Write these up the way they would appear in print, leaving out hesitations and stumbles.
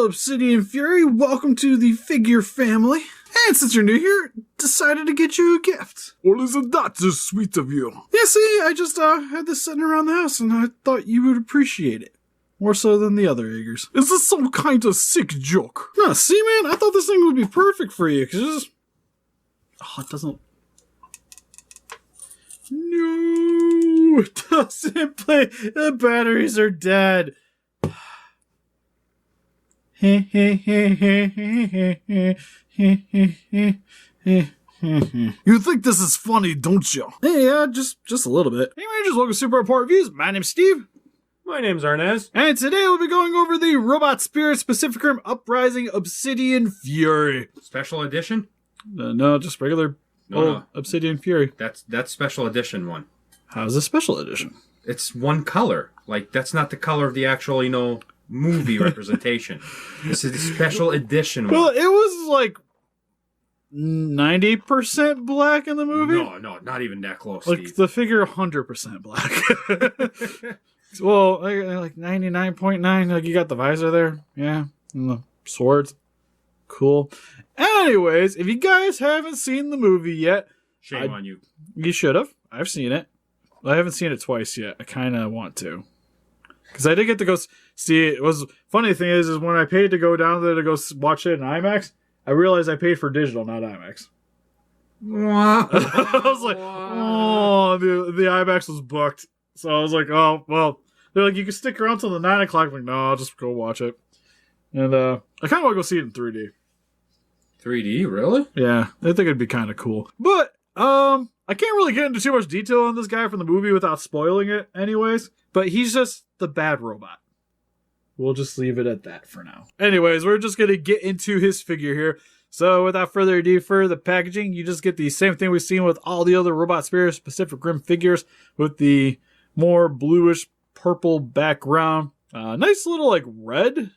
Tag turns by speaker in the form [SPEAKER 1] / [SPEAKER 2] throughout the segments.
[SPEAKER 1] Obsidian Fury, welcome to the figure family. And since you're new here, decided to get you a gift.
[SPEAKER 2] Well, isn't that so sweet of you?
[SPEAKER 1] Yeah, see, I just had this sitting around the house and I thought you would appreciate it. More so than the other Jaegers.
[SPEAKER 2] Is this some kind of sick joke?
[SPEAKER 1] No, see, man, I thought this thing would be perfect for you, because oh, it doesn't... No, it doesn't play. The batteries are dead. You
[SPEAKER 2] think this is funny, don't you?
[SPEAKER 1] Yeah, just a little bit. Anyway, just welcome to Super Report Reviews. My name's Steve.
[SPEAKER 3] My name's Arnaz.
[SPEAKER 1] And today we'll be going over the Robot Spirit Specific Room Uprising Obsidian Fury.
[SPEAKER 3] Special edition?
[SPEAKER 1] No, just regular old Obsidian Fury.
[SPEAKER 3] That's special edition one.
[SPEAKER 1] How's a special edition?
[SPEAKER 3] It's one color. Like, that's not the color of the actual, movie representation. This is the special edition one.
[SPEAKER 1] Well, it was like 90% black in the movie.
[SPEAKER 3] No, not even that close,
[SPEAKER 1] Like,
[SPEAKER 3] Steve.
[SPEAKER 1] the figure 100% black. Well, like 99.9, like you got the visor there. Yeah. And the swords. Cool. Anyways, if you guys haven't seen the movie yet,
[SPEAKER 3] Shame on you.
[SPEAKER 1] You should have. I've seen it. I haven't seen it twice yet. I kind of want to. Because I did get to go see it. It was funny thing is when I paid to go down there to go watch it in IMAX, I realized I paid for digital, not IMAX.
[SPEAKER 3] Wow.
[SPEAKER 1] I was like, oh, the IMAX was booked. So I was like, oh, well. They're like, you can stick around till the 9 o'clock. I'm like, no, I'll just go watch it. And I kind of want to go see it in 3D.
[SPEAKER 3] 3D, really?
[SPEAKER 1] Yeah, I think it'd be kind of cool. But, I can't really get into too much detail on this guy from the movie without spoiling it anyways. But he's just the bad robot. We'll just leave it at that for now. Anyways, we're just going to get into his figure here. So without further ado, for the packaging, you just get the same thing we've seen with all the other Robot Spirit Pacific Rim figures with the more bluish purple background. Nice little like red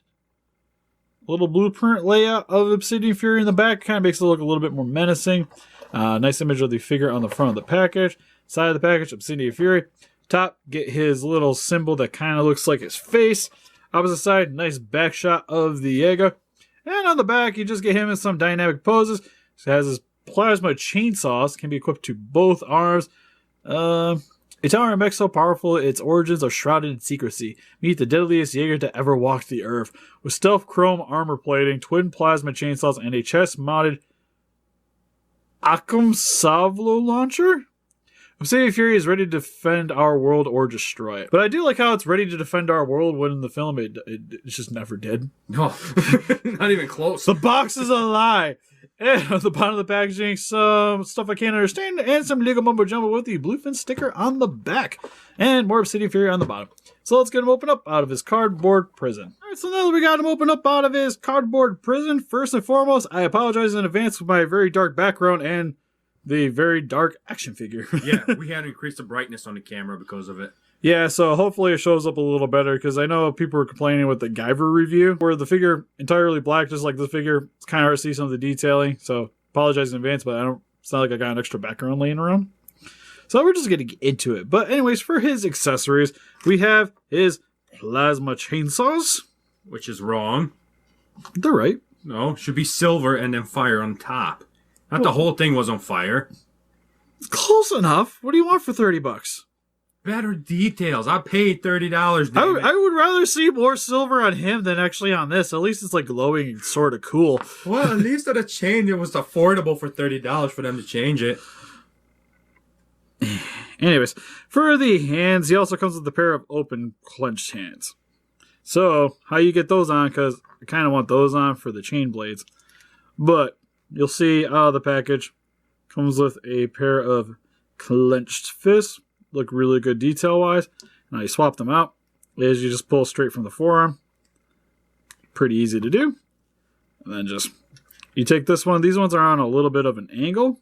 [SPEAKER 1] little blueprint layout of Obsidian Fury in the back. Kind of makes it look a little bit more menacing. Nice image of the figure on the front of the package. Side of the package, Obsidian Fury. Top, get his little symbol that kind of looks like his face. Opposite side, nice back shot of the Jaeger. And on the back, you just get him in some dynamic poses. He has his plasma chainsaws, can be equipped to both arms. Its armor mech so powerful, its origins are shrouded in secrecy. Meet the deadliest Jaeger to ever walk the earth. With stealth chrome armor plating, twin plasma chainsaws, and a chest-mounted Akam Savlo launcher? Obsidian Fury is ready to defend our world or destroy it. But I do like how it's ready to defend our world when in the film it just never did.
[SPEAKER 3] No, not even close.
[SPEAKER 1] The box is a lie. And on the bottom of the packaging, some stuff I can't understand, and some legal mumbo jumbo with the bluefin sticker on the back. And more Obsidian Fury on the bottom. So let's get him open up out of his cardboard prison. Alright, so now that we got him open up out of his cardboard prison, first and foremost, I apologize in advance for my very dark background and the very dark action figure.
[SPEAKER 3] Yeah, we had to increase the brightness on the camera because of it.
[SPEAKER 1] Yeah, so hopefully it shows up a little better, because I know people were complaining with the Guyver review, where the figure entirely black, just like the figure. It's kind of hard to see some of the detailing, so apologize in advance, but it's not like I got an extra background laying around. So we're just going to get into it. But anyways, for his accessories, we have his plasma chainsaws.
[SPEAKER 3] Which is wrong.
[SPEAKER 1] They're right.
[SPEAKER 3] No, should be silver and then fire on top. Not the whole thing was on fire.
[SPEAKER 1] Close enough. What do you want for $30?
[SPEAKER 3] Better details. I paid $30.
[SPEAKER 1] I would rather see more silver on him than actually on this. At least it's like glowing and sort of cool.
[SPEAKER 3] Well, at least at a change, it was affordable for $30 for them to change it.
[SPEAKER 1] Anyways, for the hands, he also comes with a pair of open clenched hands. So, how you get those on, because I kind of want those on for the chain blades. But, you'll see out of the package, comes with a pair of clenched fists. Look really good detail-wise. Now you swap them out. Is you just pull straight from the forearm. Pretty easy to do. And then just, you take this one. These ones are on a little bit of an angle,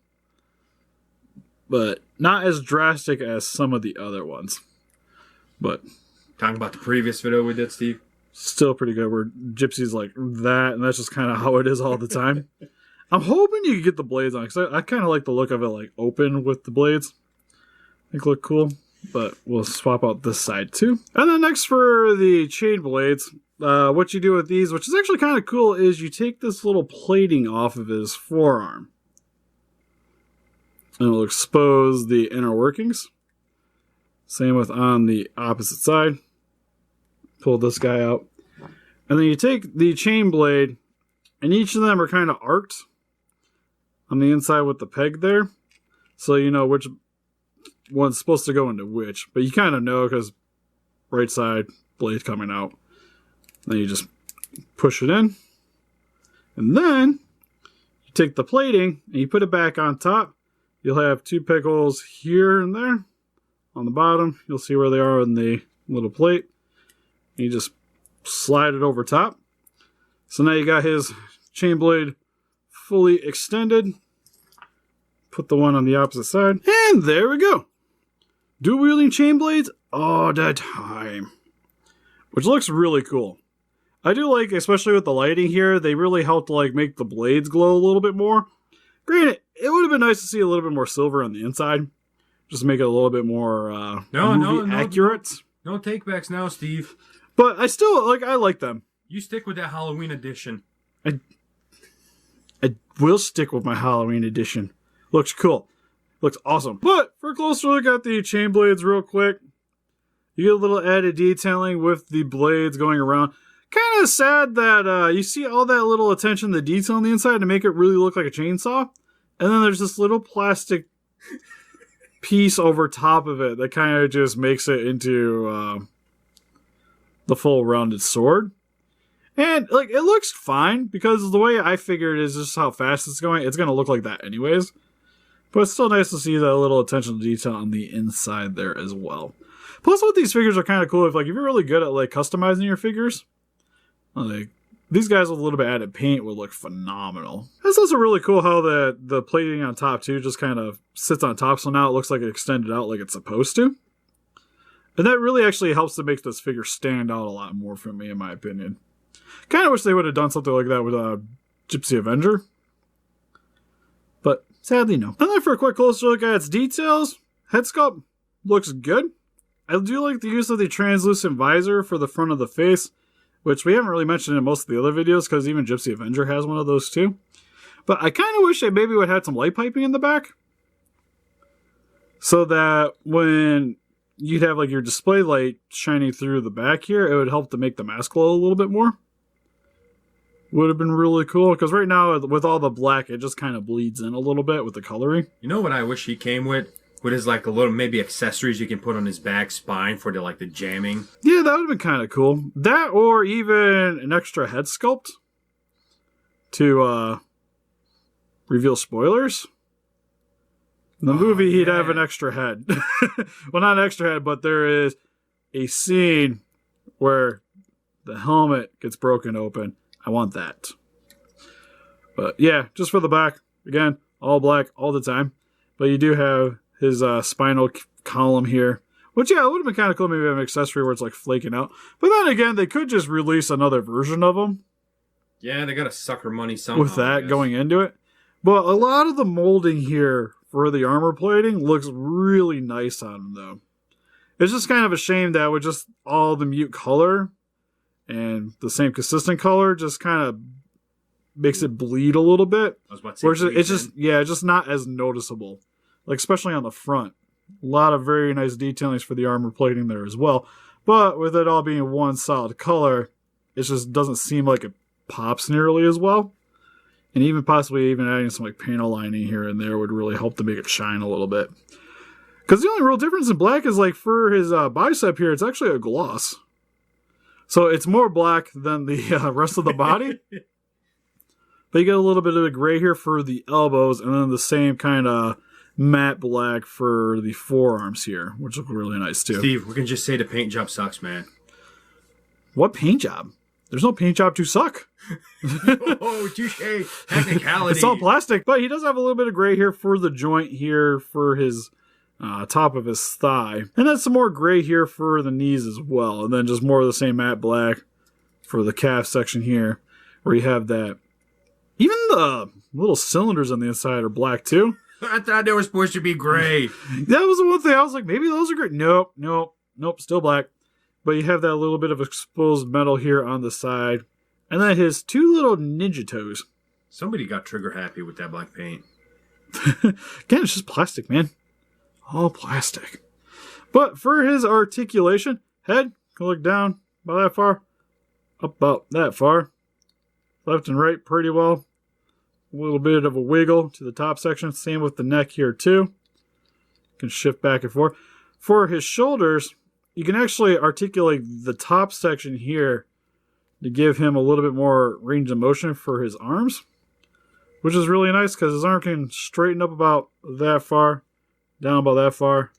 [SPEAKER 1] but not as drastic as some of the other ones. But
[SPEAKER 3] talking about the previous video we did, Steve.
[SPEAKER 1] Still pretty good. Where Gypsy's like that, and that's just kind of how it is all the time. I'm hoping you can get the blades on, because I kind of like the look of it like open with the blades. I think look cool, but we'll swap out this side too. And then next for the chain blades, what you do with these, which is actually kind of cool, is you take this little plating off of his forearm. And it'll expose the inner workings. Same with on the opposite side. Pull this guy out. And then you take the chain blade, and each of them are kind of arced on the inside with the peg there. So you know which one's supposed to go into which. But you kind of know because right side blade coming out. Then you just push it in. And then you take the plating and you put it back on top. You'll have 2 peg holes here and there. On the bottom, you'll see where they are in the little plate. And you just slide it over top. So now you got his chain blade fully extended. Put the one on the opposite side. And there we go. Dual wielding chain blades all the time. Which looks really cool. I do like, especially with the lighting here, they really help to like make the blades glow a little bit more. Granted, it would have been nice to see a little bit more silver on the inside. Just to make it a little bit more movie accurate.
[SPEAKER 3] No takebacks now, Steve.
[SPEAKER 1] But I still, I like them.
[SPEAKER 3] You stick with that Halloween edition.
[SPEAKER 1] I will stick with my Halloween edition. Looks cool. Looks awesome. But for a closer look at the chain blades real quick, you get a little added detailing with the blades going around. Kind of sad that you see all that little attention to detail on the inside to make it really look like a chainsaw. And then there's this little plastic piece over top of it that kind of just makes it into the full rounded sword. And it looks fine because the way I figured is just how fast it's going. It's going to look like that anyways. But it's still nice to see that little attention to detail on the inside there as well. Plus, what these figures are kind of cool. If you're really good at customizing your figures, these guys with a little bit added paint would look phenomenal. It's also really cool how the plating on top too just kind of sits on top, so now it looks like it extended out like it's supposed to. And that really actually helps to make this figure stand out a lot more for me, in my opinion. Kind of wish they would have done something like that with Gypsy Avenger. But sadly, no. And then for a quick closer look at its details, head sculpt looks good. I do like the use of the translucent visor for the front of the face, which we haven't really mentioned in most of the other videos because even Gypsy Avenger has one of those too. But I kind of wish they maybe would have had some light piping in the back, so that when you'd have your display light shining through the back here, it would help to make the mask glow a little bit more. Would have been really cool, because right now with all the black, it just kind of bleeds in a little bit with the coloring.
[SPEAKER 3] You know what I wish he came with? With his a little maybe accessories you can put on his back spine for the jamming.
[SPEAKER 1] Yeah, that would have been kind of cool. That or even an extra head sculpt to reveal spoilers. In the movie, he'd have an extra head. Well, not an extra head, but there is a scene where the helmet gets broken open. I want that. But yeah, just for the back. Again, all black all the time. But you do have his spinal column here. Which, yeah, it would have been kind of cool maybe have an accessory where it's flaking out. But then again, they could just release another version of him.
[SPEAKER 3] Yeah, they got to sucker money somehow.
[SPEAKER 1] With that going into it. But a lot of the molding here for the armor plating looks really nice on him, though. It's just kind of a shame that with just all the mute color and the same consistent color just kind of makes it bleed a little bit.
[SPEAKER 3] I was about to say
[SPEAKER 1] it's just not as noticeable. Especially on the front. A lot of very nice detailings for the armor plating there as well. But with it all being one solid color, it just doesn't seem like it pops nearly as well. And even possibly even adding some panel lining here and there would really help to make it shine a little bit. Because the only real difference in black is for his bicep here, it's actually a gloss. So it's more black than the rest of the body. But you get a little bit of a gray here for the elbows, and then the same kind of matte black for the forearms here, which look really nice too.
[SPEAKER 3] Steve, we can just say the paint job sucks, man.
[SPEAKER 1] What paint job? There's no paint job to suck.
[SPEAKER 3] Oh, touche. Technicality.
[SPEAKER 1] It's all plastic, but he does have a little bit of gray here for the joint here for his top of his thigh. And then some more gray here for the knees as well. And then just more of the same matte black for the calf section here, where you have that. Even the little cylinders on the inside are black too.
[SPEAKER 3] I thought they were supposed to be gray.
[SPEAKER 1] That was the one thing I was like, maybe those are great. Nope, still black. but you have that little bit of exposed metal here on the side. And then his two little ninja toes.
[SPEAKER 3] Somebody got trigger happy with that black paint.
[SPEAKER 1] Again, it's just plastic, man. All plastic. But for his articulation, head can look down about that far, up about that far, left and right pretty well. A little bit of a wiggle to the top section. Same with the neck here too. Can shift back and forth. For his shoulders, you can actually articulate the top section here to give him a little bit more range of motion for his arms, which is really nice because his arm can straighten up about that far, down about that far,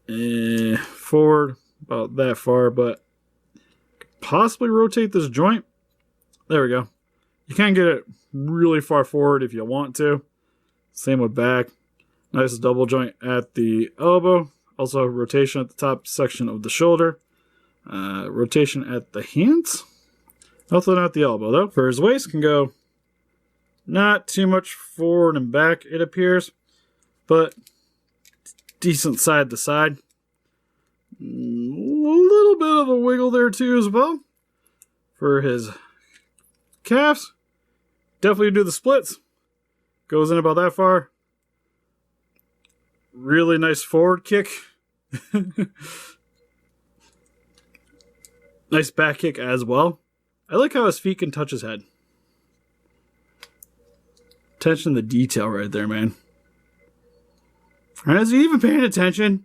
[SPEAKER 1] and forward about that far, but possibly rotate this joint. There we go. You can get it really far forward if you want to. Same with back. Nice double joint at the elbow. Also rotation at the top section of the shoulder. Rotation at the hands. Also not the elbow though. For his waist can go not too much forward and back, it appears, but decent side to side. A little bit of a wiggle there too as well. For his calves, definitely do the splits. Goes in about that far. Really nice forward kick. Nice back kick as well. I like how his feet can touch his head. Attention to the detail right there, man. Is he even paying attention?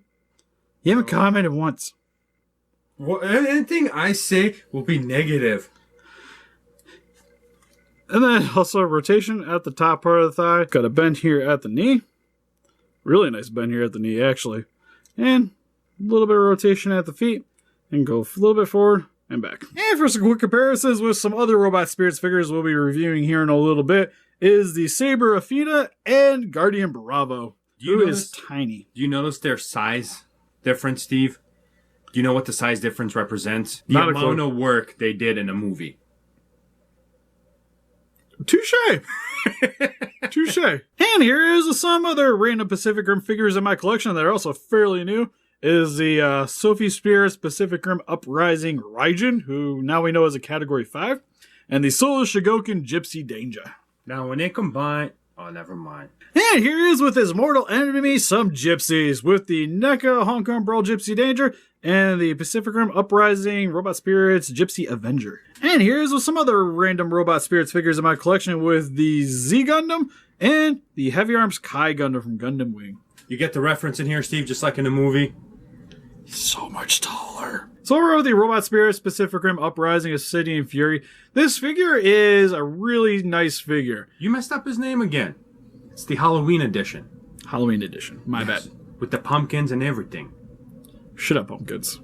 [SPEAKER 1] You haven't commented once.
[SPEAKER 3] Well, anything I say will be negative.
[SPEAKER 1] And then also rotation at the top part of the thigh. Got a bend here at the knee. Really nice bend here at the knee, actually. And a little bit of rotation at the feet. And go a little bit forward and back. And for some quick comparisons with some other Robot Spirits figures we'll be reviewing here in a little bit is the Saber Athena and Guardian Bravo. Who is tiny.
[SPEAKER 3] Do you notice their size difference, Steve? Do you know what the size difference represents? The
[SPEAKER 1] Not a
[SPEAKER 3] amount
[SPEAKER 1] clue.
[SPEAKER 3] of work they did in a movie.
[SPEAKER 1] Touche! Touche. And here is some other random Pacific Rim figures in my collection that are also fairly new. Is the Sophie Spirits Pacific Rim Uprising Raijin, who now we know is a Category 5, and the Solar Shigoken Gypsy Danger.
[SPEAKER 3] Now, when they combine... Oh, never mind.
[SPEAKER 1] And here is with his mortal enemy, some gypsies, with the NECA Hong Kong Brawl Gypsy Danger and the Pacific Rim Uprising Robot Spirits Gypsy Avenger. And here is with some other random Robot Spirits figures in my collection with the Z Gundam and the Heavy Arms Kai Gundam from Gundam Wing.
[SPEAKER 3] You get the reference in here, Steve, just like in the movie?
[SPEAKER 1] So much taller. So over the Robot Spirits Pacific Rim Uprising Obsidian Fury. This figure is a really nice figure.
[SPEAKER 3] You messed up his name again. It's the Halloween edition.
[SPEAKER 1] Halloween edition. My bad.
[SPEAKER 3] With the pumpkins and everything.
[SPEAKER 1] Shut up, pumpkins.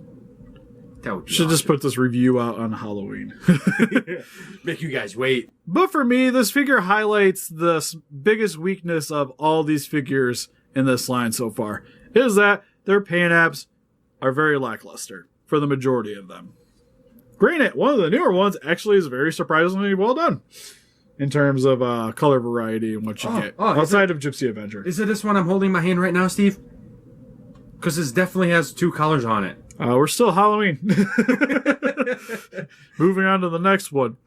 [SPEAKER 3] That would be
[SPEAKER 1] Should just
[SPEAKER 3] awesome.
[SPEAKER 1] put this review out on Halloween.
[SPEAKER 3] Make you guys wait.
[SPEAKER 1] But for me, this figure highlights the biggest weakness of all these figures in this line so far. Is that their paint apps are very lackluster for the majority of them. Granted, one of the newer ones actually is very surprisingly well done in terms of color variety and what you get outside of Gypsy Avenger.
[SPEAKER 3] Is it this one I'm holding in my hand right now, Steve? Because this definitely has two colors on it.
[SPEAKER 1] We're still Halloween. Moving on to the next one.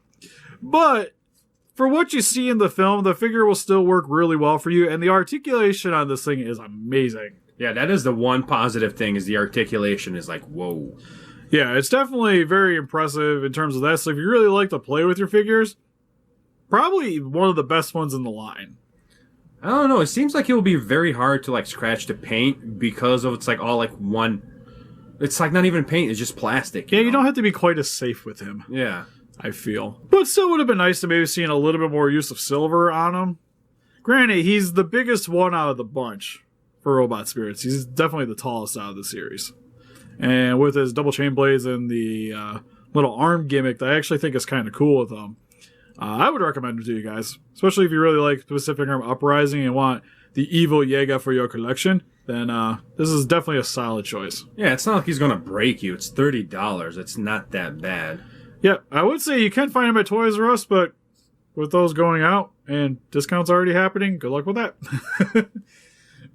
[SPEAKER 1] But for what you see in the film, the figure will still work really well for you, and the articulation on this thing is amazing.
[SPEAKER 3] Yeah, that is the one positive thing, is the articulation is like, whoa.
[SPEAKER 1] Yeah, it's definitely very impressive in terms of that. So if you really like to play with your figures, probably one of the best ones in the line.
[SPEAKER 3] I don't know. It seems like it will be very hard to like scratch the paint because of it's like all like one. It's like not even paint. It's just plastic.
[SPEAKER 1] Yeah, you don't have to be quite as safe with him,
[SPEAKER 3] Yeah.
[SPEAKER 1] I feel. But still would have been nice to maybe seeing a little bit more use of silver on him. Granted, he's the biggest one out of the bunch for Robot Spirits. He's definitely the tallest out of the series. And with his double chain blades and the little arm gimmick that I actually think is kind of cool with him, I would recommend him to you guys. Especially if you really like Pacific Rim Uprising and want the evil Jaeger for your collection, then this is definitely a solid choice.
[SPEAKER 3] Yeah, it's not like he's gonna break you. It's $30. It's not that bad.
[SPEAKER 1] Yeah, I would say you can find him at Toys R Us, but with those going out and discounts already happening, good luck with that.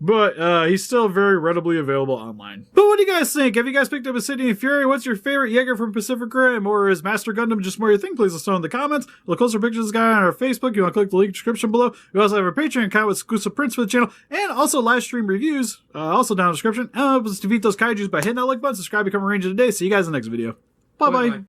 [SPEAKER 1] But he's still very readily available online. But what do you guys think? Have you guys picked up Obsidian Fury? What's your favorite Jaeger from Pacific Rim? Or is Master Gundam just more your thing? Please let us know in the comments. Look closer pictures of this guy on our Facebook. You want to click the link description below. We also have our Patreon account with exclusive prints for the channel and also live stream reviews. Also down in the description. Help us defeat those kaijus by hitting that like button, subscribe, become a ranger today. See you guys in the next video. Bye-bye.